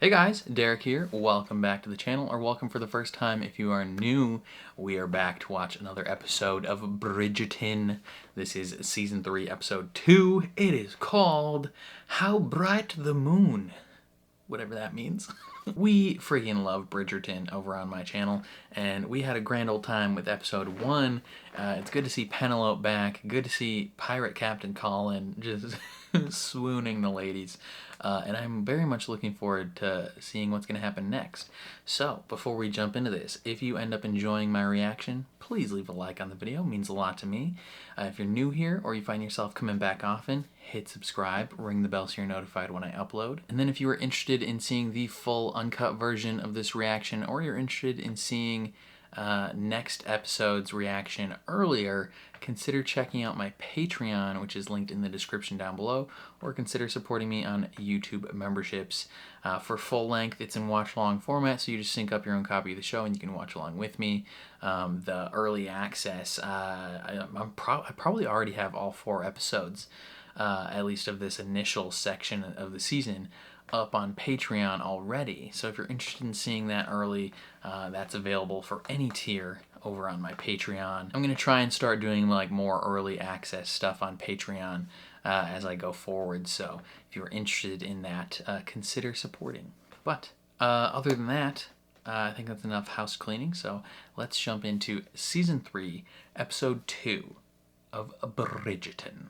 Hey guys, Derek here. Welcome back to the channel, or welcome for the first time if you are new. We are back to watch another episode of Bridgerton. This is season 3, episode 2. It is called How Bright the Moon. Whatever that means. We freaking love Bridgerton over on my channel, and we had a grand old time with episode 1. It's good to see Penelope back. Good to see Pirate Captain Colin just swooning the ladies. And I'm very much looking forward to seeing what's going to happen next. So, before we jump into this, if you end up enjoying my reaction, please leave a like on the video. It means a lot to me. If you're new here or you find yourself coming back often, hit subscribe, ring the bell so you're notified when I upload. And then if you are interested in seeing the full uncut version of this reaction, or you're interested in seeing next episode's reaction earlier, consider checking out my Patreon, which is linked in the description down below, or consider supporting me on YouTube memberships. For full length, it's in watch-along format, so you just sync up your own copy of the show and you can watch along with me. The early access, I probably already have all 4 episodes, at least of this initial section of the season, up on Patreon already. So if you're interested in seeing that early, that's available for any tier over on my Patreon. I'm gonna try and start doing like more early access stuff on Patreon as I go forward. So if you're interested in that, consider supporting. But other than that, I think that's enough house cleaning. So let's jump into season 3, episode 2 of Bridgerton.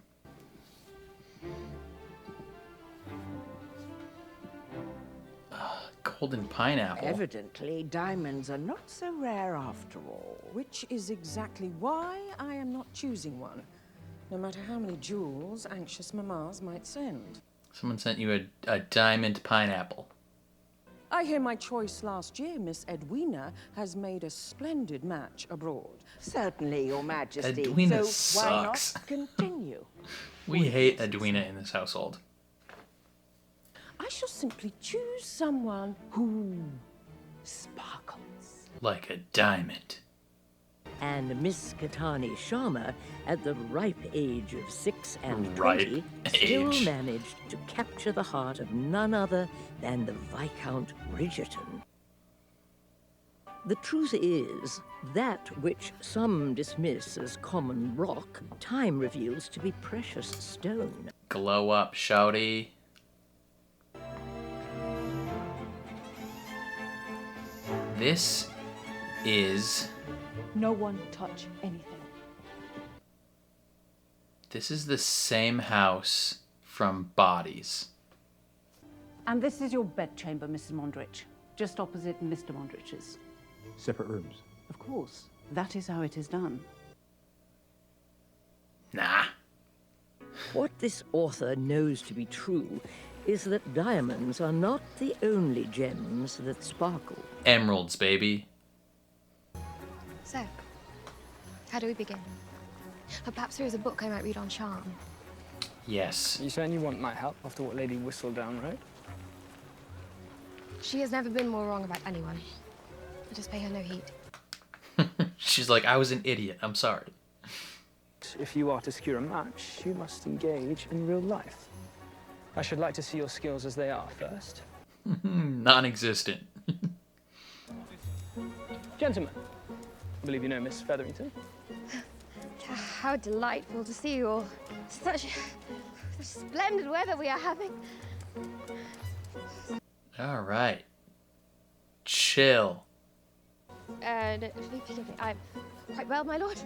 Golden pineapple. Evidently, diamonds are not so rare after all. Which is exactly why I am not choosing one, no matter how many jewels anxious mamas might send. Someone sent you a diamond pineapple. I hear my choice last year, Miss Edwina, has made a splendid match abroad. Certainly, Your Majesty. Edwina so why not sucks. continue? We hate Edwina in this household. I shall simply choose someone who sparkles. Like a diamond. And Miss Katani Sharma, at the ripe age of 6 and Ripe 20, still age. managed to capture the heart of none other than the Viscount Bridgerton. The truth is, that which some dismiss as common rock, time reveals to be precious stone. Glow up, shouty. This is... No one touch anything. This is the same house from Bodies. And this is your bedchamber, Mrs. Mondrich. Just opposite Mr. Mondrich's. Separate rooms. Of course. That is how it is done. Nah. What this author knows to be true is that diamonds are not the only gems that sparkle. Emeralds, baby. So, how do we begin? Perhaps there is a book I might read on charm. Yes. You saying you want my help after what Lady Whistledown wrote? She has never been more wrong about anyone. I just pay her no heed. She's like, I was an idiot. I'm sorry. If you are to secure a match, you must engage in real life. I should like to see your skills as they are first. Non-existent. Gentlemen, I believe you know Miss Featherington. How delightful to see you all. Such splendid weather we are having. All right. Chill. Forgive me, I'm quite well, my lord.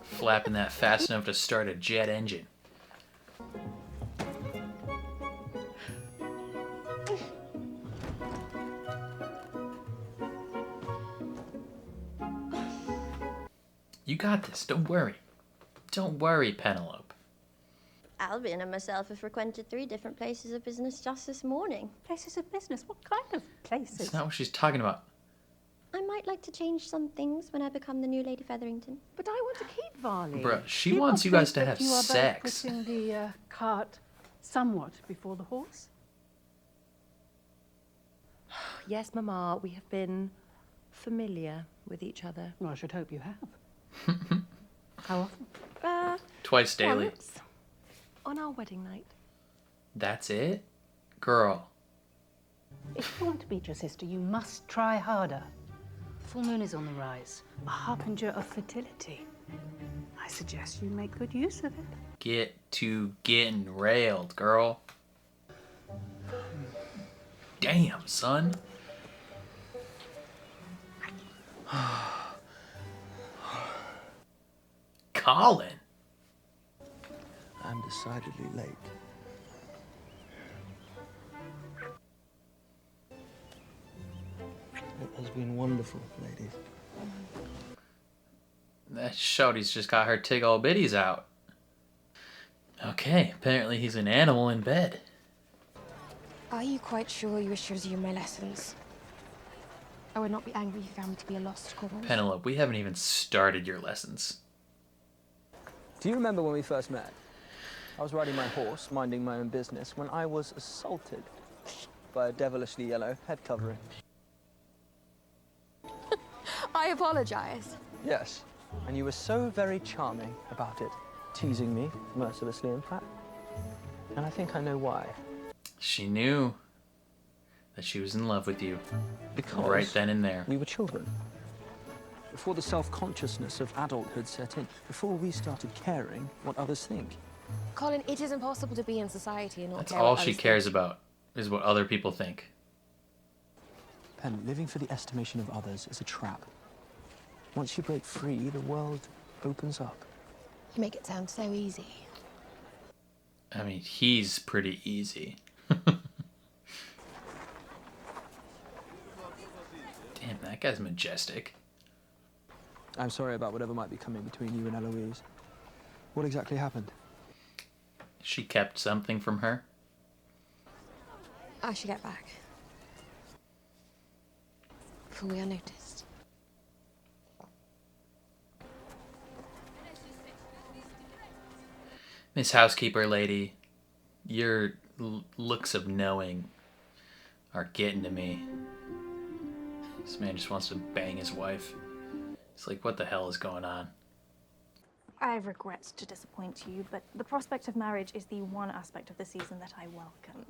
Flapping that fast enough to start a jet engine. You got this. Don't worry. Don't worry, Penelope. Albion and myself have frequented 3 different places of business just this morning. Places of business? What kind of places? That's not what she's talking about. I might like to change some things when I become the new Lady Featherington. But I want to keep Varley. Bruh, she Do you wants not you guys think to have that you are both sex. putting the cart somewhat before the horse? Yes, Mama, we have been familiar with each other. Well, I should hope you have. How often? Twice daily. Once, on our wedding night. That's it? Girl. If you want to beat your sister, you must try harder. The full moon is on the rise, a harbinger of fertility. I suggest you make good use of it. Get to getting railed, girl. Damn, son. Colin. I'm decidedly late. It has been wonderful, ladies. That shorty's just got her tig old bitties out. Okay, apparently he's an animal in bed. Are you quite sure you wish to resume my lessons? I would not be angry if you found me to be a lost cause. Penelope, we haven't even started your lessons. Do you remember when we first met? I was riding my horse, minding my own business, when I was assaulted by a devilishly yellow head covering. I apologize. Yes, and you were so very charming about it, teasing me, mercilessly in fact. And I think I know why. She knew that she was in love with you. Because right then and there. We were children. Before the self-consciousness of adulthood set in, before we started caring what others think. Colin, it is impossible to be in society and not That's care all what she others cares think. about, is what other people think. Pen, living for the estimation of others is a trap. Once you break free, the world opens up. You make it sound so easy. I mean, he's pretty easy. Damn, that guy's majestic. I'm sorry about whatever might be coming between you and Eloise. What exactly happened? She kept something from her. I should get back. Before we are noticed. Miss Housekeeper Lady, your looks of knowing are getting to me. This man just wants to bang his wife. It's like, what the hell is going on? I regret to disappoint you, but the prospect of marriage is the one aspect of the season that I welcome.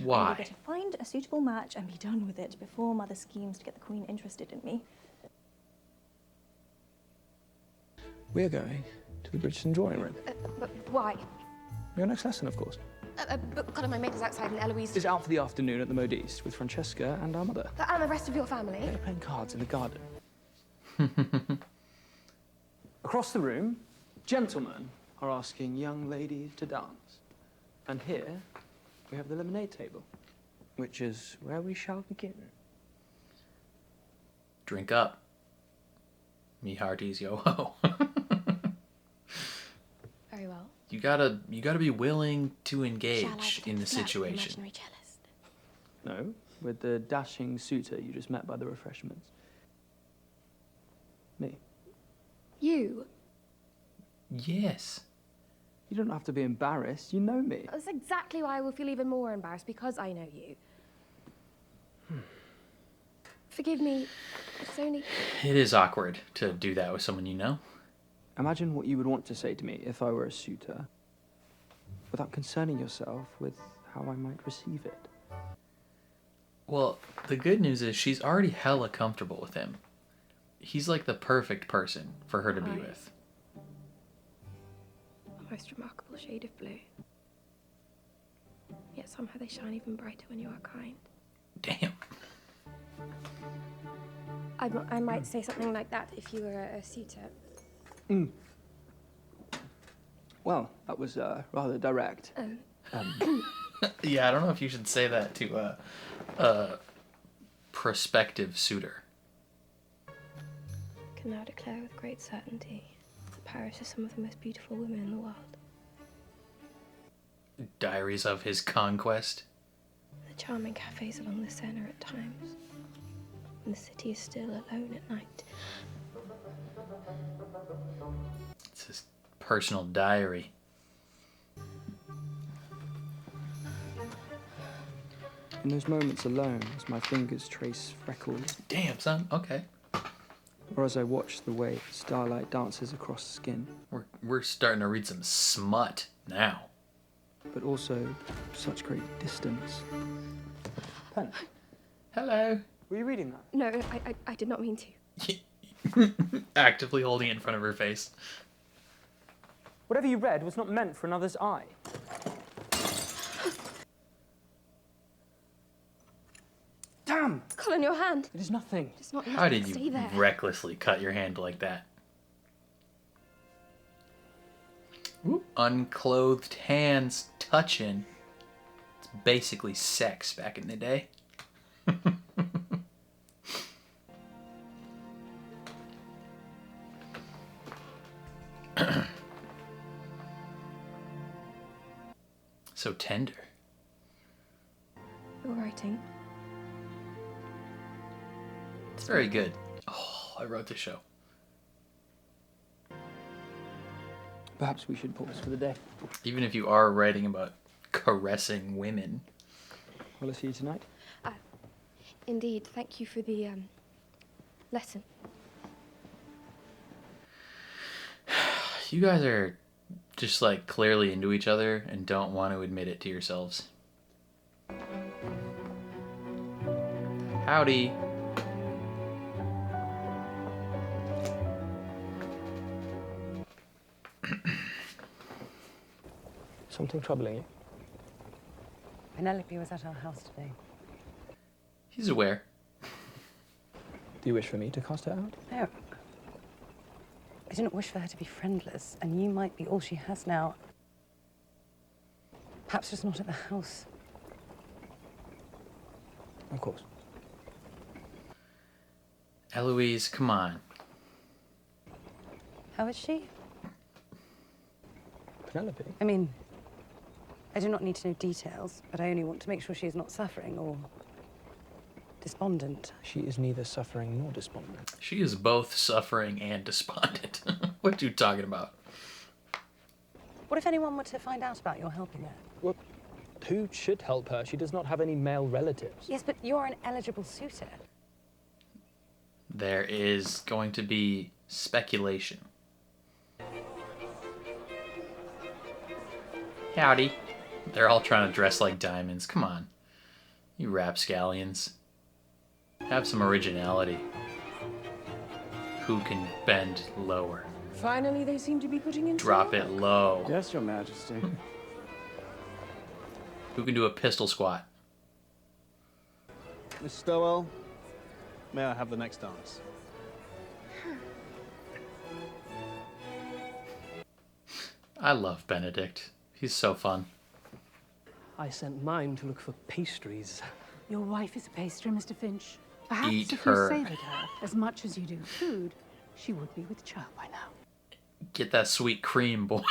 Why? I'm eager to find a suitable match and be done with it before Mother schemes to get the Queen interested in me. We're going to the Bridgerton drawing room. But why? Your next lesson, of course. But Colin, my mate is outside and Eloise... Is out for the afternoon at the Modiste with Francesca and our mother. And the rest of your family. They're playing cards in the garden. Across the room, gentlemen are asking young ladies to dance. And here, we have the lemonade table, which is where we shall begin. Drink up. Me hearties, yo ho. Very well. You gotta be willing to Shall I engage in the flirt with situation. imaginary cellist? No, with the dashing suitor you just met by the refreshments. Me. You? Yes. You don't have to be embarrassed. You know me. That's exactly why I will feel even more embarrassed, because I know you. Forgive me, it's only... It is awkward to do that with someone you know. Imagine what you would want to say to me if I were a suitor, without concerning yourself with how I might receive it. Well, the good news is she's already hella comfortable with him. He's like the perfect person for her to be with. A most remarkable shade of blue. Yet somehow they shine even brighter when you are kind. Damn. I might say something like that if you were a suitor. Well, that was rather direct. Yeah, I don't know if you should say that to a prospective suitor. Can now declare with great certainty that Paris is some of the most beautiful women in the world. Diaries of his conquest. The charming cafes along the Seine at times. And the city is still alone at night. It's his personal diary. In those moments alone, as my fingers trace freckles. Damn, son. Okay. Or as I watch the way starlight dances across skin. We're starting to read some smut now. But also such great distance. Pen, Hello. Were you reading that? No, I did not mean to. Actively holding it in front of her face. Whatever you read was not meant for another's eye. Damn! Colin, your hand. It is nothing. It's not How did Stay you there. recklessly cut your hand like that? Ooh, unclothed hands touching. It's basically sex back in the day. So tender. You're writing. It's very good. Oh, I wrote the show. Perhaps we should pause for the day. Even if you are writing about caressing women. Will I see you tonight? Indeed. Thank you for the lesson. You guys are just like clearly into each other and don't want to admit it to yourselves. Howdy. Something troubling you? Penelope was at our house today. He's aware. Do you wish for me to cast her out? No. I do not wish for her to be friendless, and you might be all she has now. Perhaps just not at the house. Of course. Eloise, come on. How is she? Penelope? I mean, I do not need to know details, but I only want to make sure she is not suffering or despondent. She is neither suffering nor despondent. She is both suffering and despondent. What are you talking about? What if anyone were to find out about your helping her? Well, who should help her? She does not have any male relatives. Yes, but you're an eligible suitor. There is going to be speculation. Howdy. They're all trying to dress like diamonds. Come on. You rapscallions. Have some originality. Who can bend lower? Finally, they seem to be putting in. Drop it low. Yes, Your Majesty. Who can do a pistol squat? Miss Stowell, may I have the next dance? I love Benedict. He's so fun. I sent mine to look for pastries. Your wife is a pastry, Mr. Finch. Perhaps Eat if her. you savoured her as much as you do food, she would be with child by now. Get that sweet cream, boy.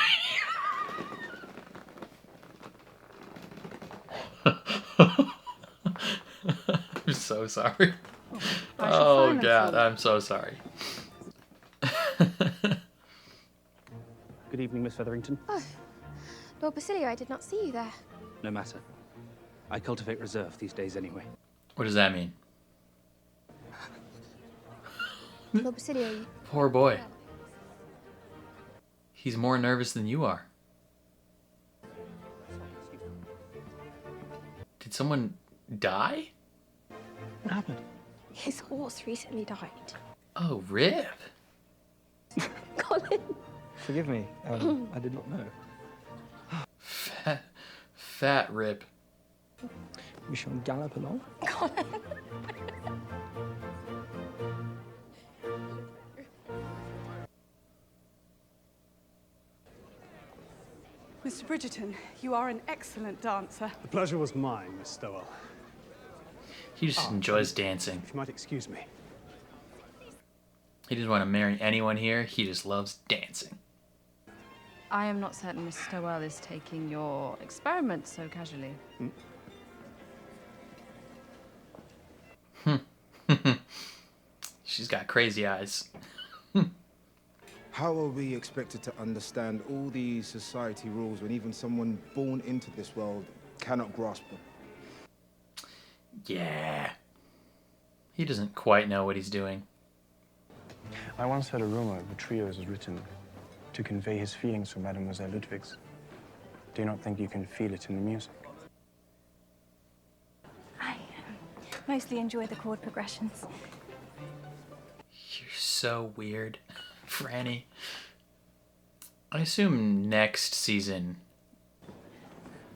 I'm so sorry. Oh, God, I'm so sorry. Good evening, Miss Featherington. Oh, Lord Basilio, I did not see you there. No matter. I cultivate reserve these days anyway. What does that mean? Lord Basilio, you... Poor boy. He's more nervous than you are. Did someone die? What happened? His horse recently died. Oh, rip. Colin. Forgive me. I did not know. Fat rip. We shall gallop along. Colin. Mr. Bridgerton, you are an excellent dancer. The pleasure was mine, Miss Stowell. He just enjoys dancing. If you might excuse me. He doesn't want to marry anyone here. He just loves dancing. I am not certain Miss Stowell is taking your experiment so casually. She's got crazy eyes. How are we expected to understand all these society rules when even someone born into this world cannot grasp them? Yeah. He doesn't quite know what he's doing. I once heard a rumor of the trios was written to convey his feelings for Mademoiselle Ludwigs. Do you not think you can feel it in the music? Mostly enjoy the chord progressions. You're so weird, Franny. I assume next season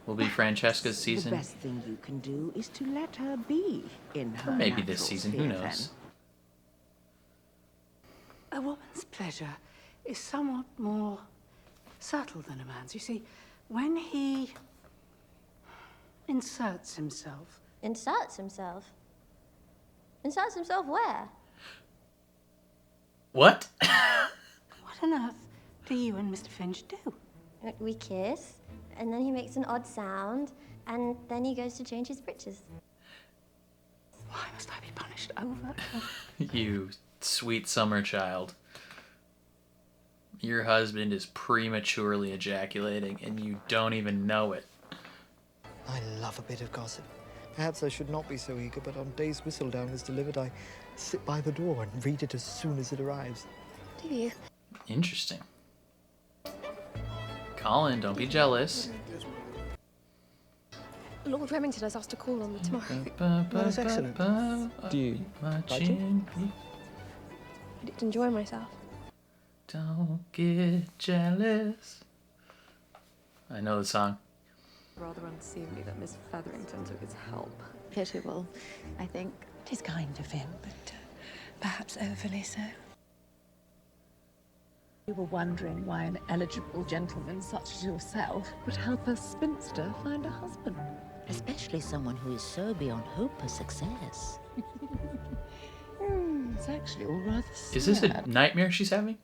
will be Francesca's season. The best thing you can do is to let her be in her Or maybe this natural season, sphere, who knows? A woman's pleasure is somewhat more subtle than a man's. You see, when he inserts himself. Inserts himself? Inserts himself where? What? What on earth do you and Mr. Finch do? We kiss, and then he makes an odd sound, and then he goes to change his breeches. Why must I be punished over? You sweet summer child. Your husband is prematurely ejaculating, and you don't even know it. I love a bit of gossip. Perhaps I should not be so eager, but on days Whistledown is delivered, I sit by the door and read it as soon as it arrives. Do you? Interesting. Colin, don't be jealous. Lord Remington has asked to call on me tomorrow. That is excellent. Do you like it? I did enjoy myself. Don't get jealous. I know the song. Rather unseemly that Miss Featherington took his help. Pitiable, I think. It is kind of him, but perhaps overly so. We were wondering why an eligible gentleman such as yourself would help a spinster find a husband. Especially someone who is so beyond hope of success. It's actually all rather sad. Is this a nightmare she's having?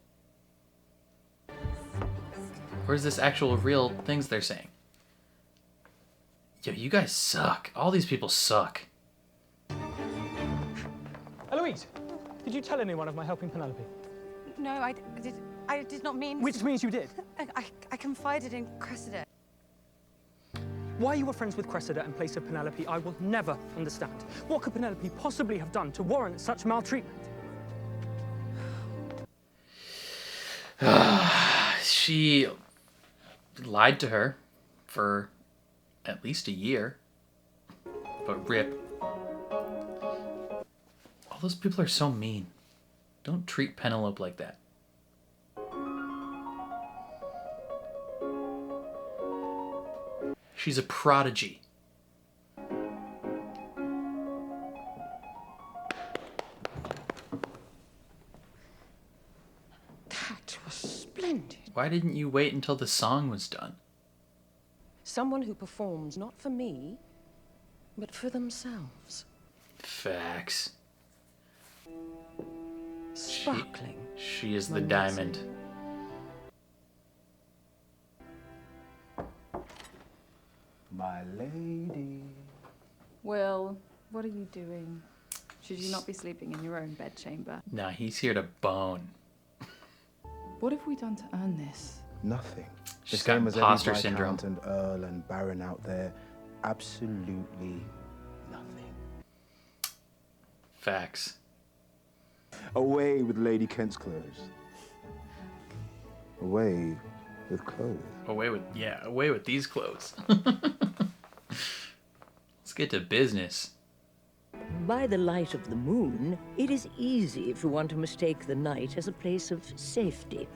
Or is this actual real things they're saying? Yo, you guys suck. All these people suck. Eloise, did you tell anyone of my helping Penelope? No, I did not mean... Which means you did. I confided in Cressida. Why you were friends with Cressida in place of Penelope, I will never understand. What could Penelope possibly have done to warrant such maltreatment? She lied to her for at least a year. But rip. All those people are so mean. Don't treat Penelope like that. She's a prodigy. That was splendid. Why didn't you wait until the song was done? Someone who performs not for me, but for themselves. Facts. Sparkling. She is the diamond. My lady. Will, what are you doing? Should you not be sleeping in your own bedchamber? Nah, he's here to bone. What have we done to earn this? Nothing. She's The got same as imposter every syndrome. Viscount and Earl and Baron out there. Absolutely nothing. Facts. Away with Lady Kent's clothes. Away with clothes. Away with these clothes. Let's get to business. By the light of the moon, it is easy for one to mistake the night as a place of safety.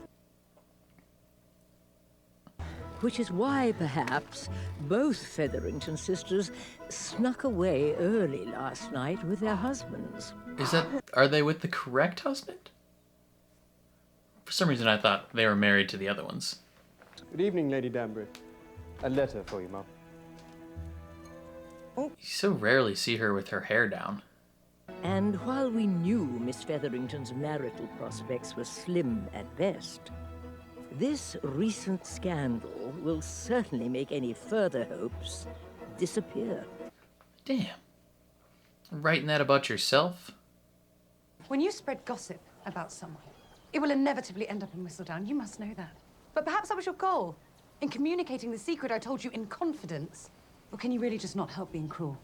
Which is why, perhaps, both Featherington sisters snuck away early last night with their husbands. Are they with the correct husband? For some reason I thought they were married to the other ones. Good evening, Lady Danbury. A letter for you, Mum. You so rarely see her with her hair down. And while we knew Miss Featherington's marital prospects were slim at best, this recent scandal will certainly make any further hopes disappear. Damn. Writing that about yourself? When you spread gossip about someone, it will inevitably end up in Whistledown. You must know that. But perhaps that was your goal, in communicating the secret I told you in confidence. Or can you really just not help being cruel?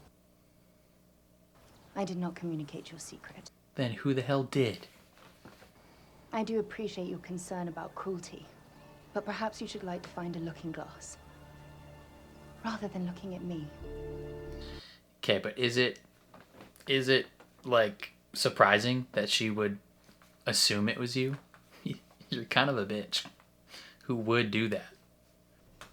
I did not communicate your secret. Then who the hell did? I do appreciate your concern about cruelty, but perhaps you should like to find a looking glass, rather than looking at me. Okay, but is it Is it, like, surprising that she would assume it was you? You're kind of a bitch. Who would do that?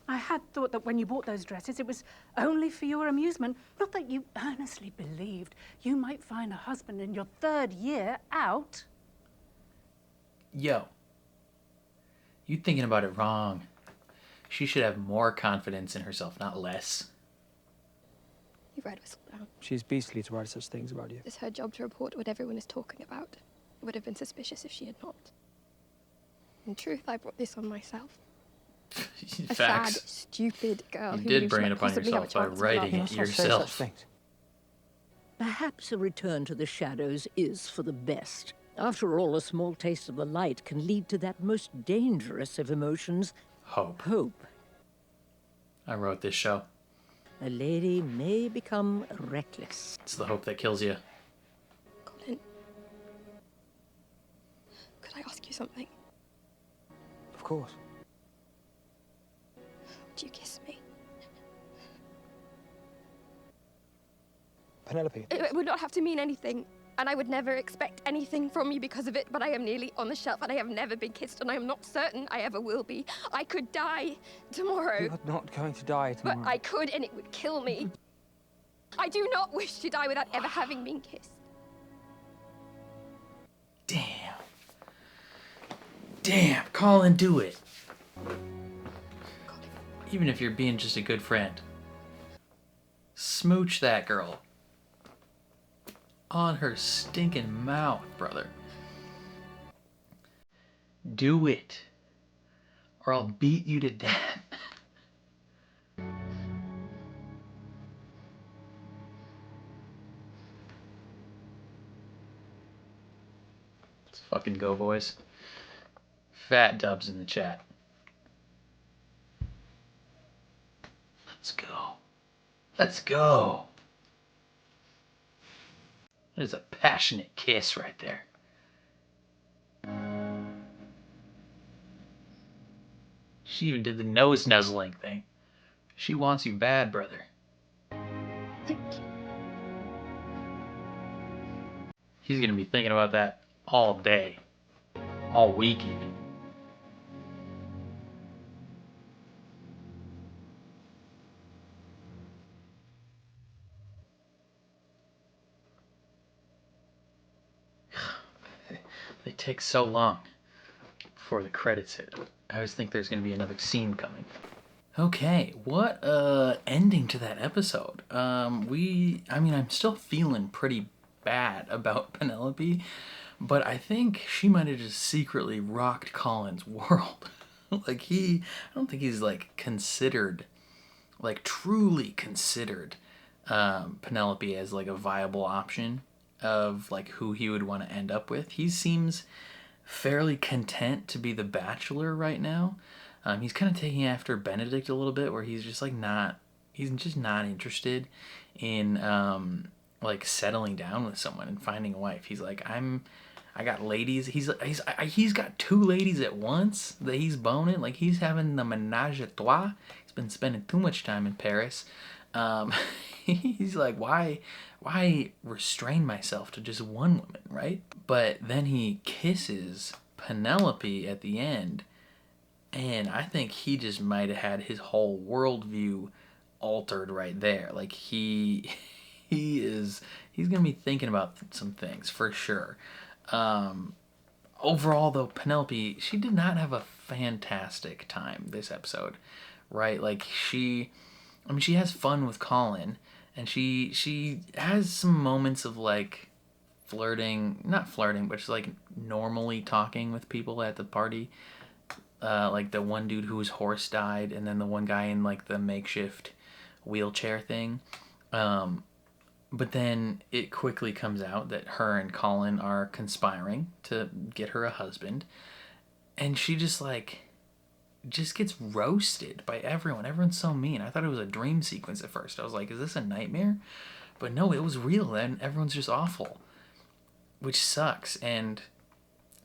I had thought that when you bought those dresses, it was only for your amusement, not that you earnestly believed you might find a husband in your 3rd year out. Yo. You thinking about it wrong. She should have more confidence in herself, not less. You've read Whistledown. She's beastly to write such things about you. It's her job to report what everyone is talking about. It would have been suspicious if she had not. In truth, I brought this on myself. A sad, stupid girl You who did knew bring she it might upon possibly have a yourself by chance of writing love. it yourself. Perhaps a return to the shadows is for the best. After all, a small taste of the light can lead to that most dangerous of emotions, hope. Hope. I wrote this show. A lady may become reckless. It's the hope that kills you. Colin, could I ask you something? Of course. Would you kiss me? Penelope. It would not have to mean anything, and I would never expect anything from you because of it, but I am nearly on the shelf, and I have never been kissed, and I am not certain I ever will be. I could die tomorrow. You're not going to die tomorrow. But I could, and it would kill me. I do not wish to die without ever having been kissed. Damn, Colin, do it. Even if you're being just a good friend. Smooch that girl. On her stinking mouth, brother. Do it. Or I'll beat you to death. Let's fucking go, boys. Fat dubs in the chat. Let's go. Let's go. There's a passionate kiss right there. She even did the nose nuzzling thing. She wants you bad, brother. He's gonna be thinking about that all day. All week even. They take so long before the credits hit. I always think there's going to be another scene coming. Okay, what ending to that episode. I'm still feeling pretty bad about Penelope, but I think she might have just secretly rocked Colin's world. I don't think he's considered, truly considered Penelope as a viable option of who he would want to end up with. He seems fairly content to be the bachelor right now. He's kind of taking after Benedict a little bit, where he's just he's just not interested in settling down with someone and finding a wife. He's like, I got ladies. He's got 2 ladies at once that he's boning. He's having the menage a trois. He's been spending too much time in Paris. He's like, why restrain myself to just one woman, right? But then he kisses Penelope at the end, and I think he just might have had his whole worldview altered right there. He's gonna be thinking about some things for sure. Overall though, Penelope, she did not have a fantastic time this episode, right? She has fun with Colin, and she has some moments of flirting, not flirting, but just normally talking with people at the party. The one dude whose horse died, and then the one guy in the makeshift wheelchair thing. But then it quickly comes out that her and Colin are conspiring to get her a husband, and she just gets roasted by everyone. Everyone's so mean. I thought it was a dream sequence at first. I was like, is this a nightmare? But no, it was real, and everyone's just awful, which sucks. And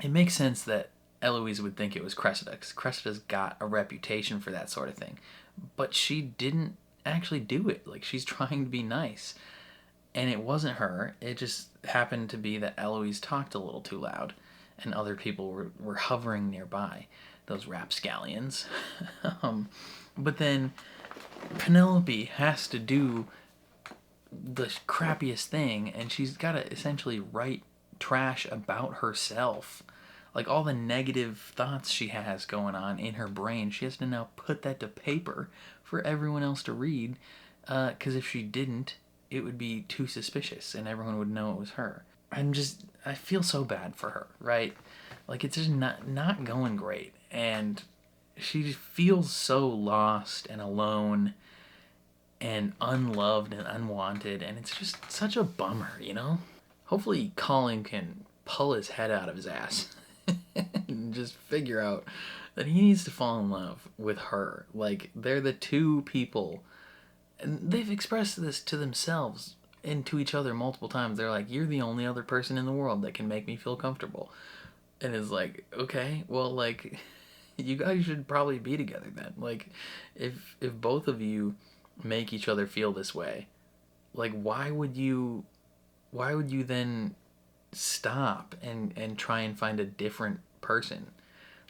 it makes sense that Eloise would think it was Cressida, because Cressida's got a reputation for that sort of thing. But she didn't actually do it. She's trying to be nice. And it wasn't her. It just happened to be that Eloise talked a little too loud and other people were hovering nearby, those rapscallions. But then Penelope has to do the crappiest thing, and she's got to essentially write trash about herself. Like, all the negative thoughts she has going on in her brain, she has to now put that to paper for everyone else to read, because if she didn't, it would be too suspicious and everyone would know it was her. I feel so bad for her, right? Like, it's just not going great, and she just feels so lost and alone and unloved and unwanted, and it's just such a bummer, you know? Hopefully Colin can pull his head out of his ass and just figure out that he needs to fall in love with her. Like, they're the two people, and they've expressed this to themselves and to each other multiple times. They're like, you're the only other person in the world that can make me feel comfortable. And it's like, okay, well, like, you guys should probably be together then. Like, if both of you make each other feel this way, like, why would you then stop and try and find a different person?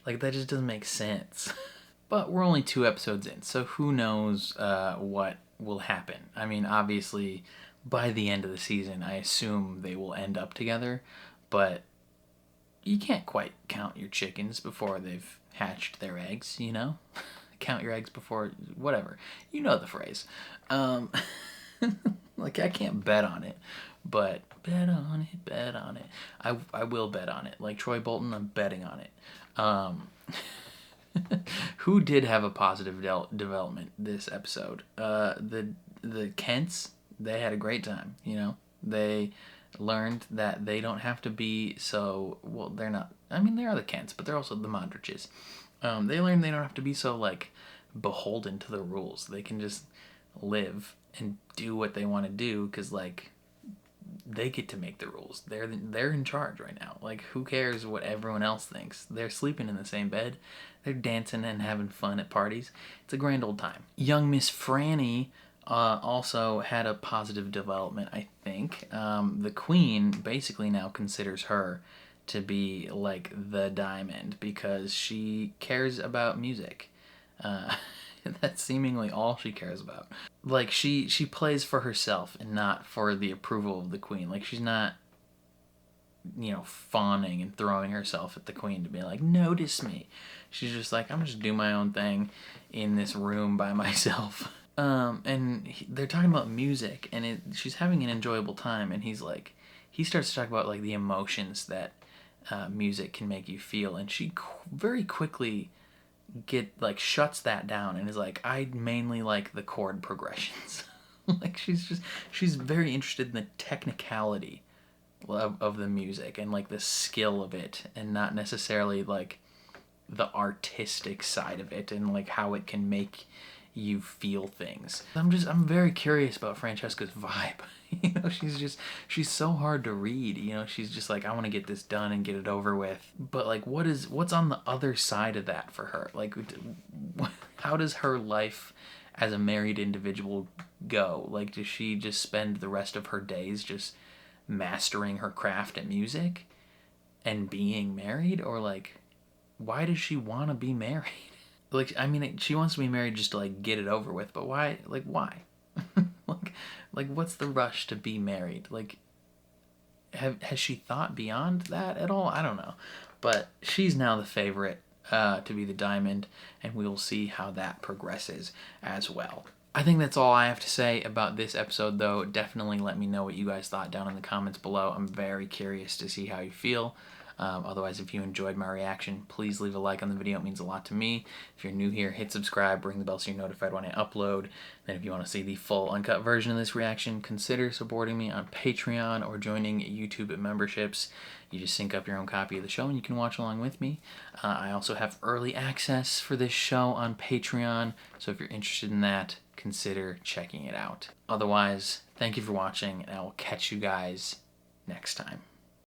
Like, that just doesn't make sense. But we're only 2 episodes in, so who knows what will happen. I mean, obviously, by the end of the season, I assume they will end up together, but you can't quite count your chickens before they've hatched their eggs, you know? Count your eggs before, whatever. You know the phrase. Like, I can't bet on it, but bet on it. I will bet on it. Like Troy Bolton, I'm betting on it. Who did have a positive development this episode? The Kents, they had a great time, you know? They learned that they don't have to be so, well, they're not, I mean, they are the Kents, but they're also the Modriches. They learned they don't have to be so, like, beholden to the rules. They can just live and do what they want to do, because, like, they get to make the rules. They're in charge right now. Like, who cares what everyone else thinks? They're sleeping in the same bed. They're dancing and having fun at parties. It's a grand old time. Young Miss Franny also had a positive development, I think. The Queen basically now considers her to be, like, the diamond, because she cares about music. That's seemingly all she cares about. Like, she plays for herself and not for the approval of the Queen. Like, she's not, you know, fawning and throwing herself at the Queen to be like, notice me. She's just like, I'm just doing my own thing in this room by myself. And they're talking about music, and she's having an enjoyable time, and he starts to talk about, like, the emotions that music can make you feel, and she very quickly shuts that down and is like, I mainly like the chord progressions. Like, she's very interested in the technicality of the music and, like, the skill of it, and not necessarily, like, the artistic side of it and, like, how it can make you feel things. I'm very curious about Francesca's vibe. You know, she's so hard to read. You know, she's just like, I want to get this done and get it over with. But, like, what's on the other side of that for her? Like, how does her life as a married individual go? Like, does she just spend the rest of her days just mastering her craft at music and being married? Or, like, why does she want to be married? Like, I mean, she wants to be married just to, like, get it over with, but why? Like, why? like, what's the rush to be married? Like, has she thought beyond that at all? I don't know. But she's now the favorite to be the diamond, and we will see how that progresses as well. I think that's all I have to say about this episode, though. Definitely let me know what you guys thought down in the comments below. I'm very curious to see how you feel. Otherwise, if you enjoyed my reaction, please leave a like on the video. It means a lot to me. If you're new here, hit subscribe, ring the bell so you're notified when I upload. Then if you want to see the full uncut version of this reaction, consider supporting me on Patreon or joining YouTube memberships. You just sync up your own copy of the show and you can watch along with me. I also have early access for this show on Patreon, so if you're interested in that, consider checking it out. Otherwise, thank you for watching, and I will catch you guys next time.